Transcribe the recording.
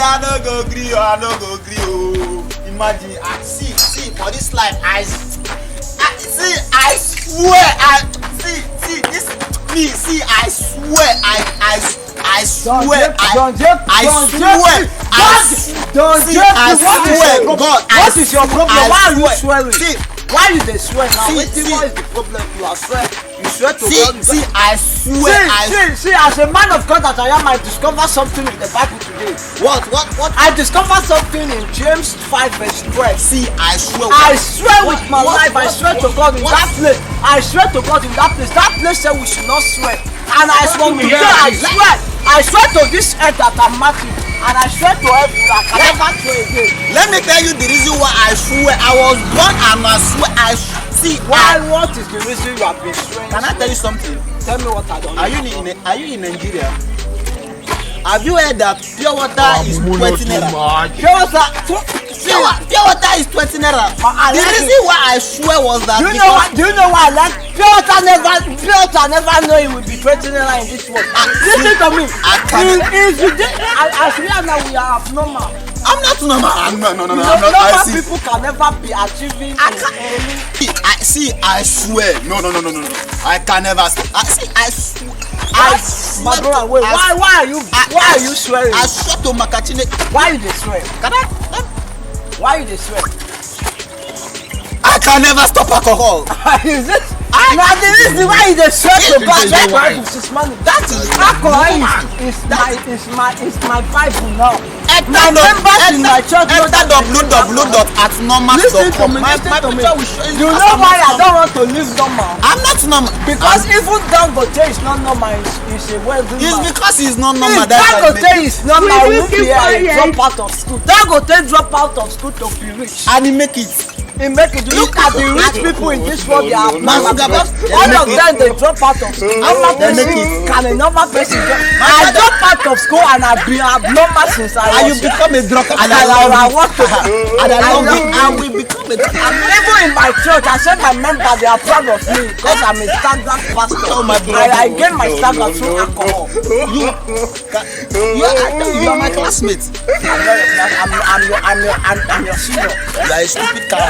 I no go gree, I no go gree. Oh. Imagine, see for this life, I swear, this me. See, I swear, I swear, don't joke. I swear, God, what is your problem? Why are you swearing? See, why you dey swear now? What is the problem? You swear to God. See, I swear, see, as a man of God that I am, I discover something in the Bible today. What? I discovered something in James 5 verse 12. See, I swear. I swear with my life, I swear to God in that place. I swear to God in that place. That place said we should not swear. And I swear today, I swear to this earth that I'm marking. And I swear to heaven that I can never swear again. Let me tell you the reason why I swear. I was born and I swear. What is the reason you have been swearing? Can I tell you something? Tell me what I don't know. Are you in Nigeria? Have you heard that pure water is 20 naira? Pure water is 20 naira. The reason why I swear was that. Do you know why I like pure water? Never know it will be 20 naira in this world. Listen to me. As we are now, we are abnormal. I'm not normal. No. Normal people can never be achieving. I swear. No. I can never. I swear. My brother, wait. Why are you swearing? I swear to Makachine. Why you dey swear? Why you dey swear? I can never stop alcohol. Is it? Now the reason why you dey swear to God, that is alcohol is my Bible now. My members in my church know that. www.atnormal.com. My picture will show you. You know why I don't want to live normal? I'm not normal. Because even Dangote is not normal. It's a wealthy man. It's because he's not normal. If Dangote is normal, I won't be here. Drop out of school. Dangote drop out of school to be rich. And he make it. Look at the rich people in this world. They are all of them they drop out of school. Can a normal person get? I drop out of school and I've been abnormal since I was. And you become a drunkard. And I will become a drunkard. Even in my church, I said my members they are proud of me because I'm a standard pastor. Oh my brother. I get my standard through alcohol. You are my classmate. I'm your senior. You are a stupid cow.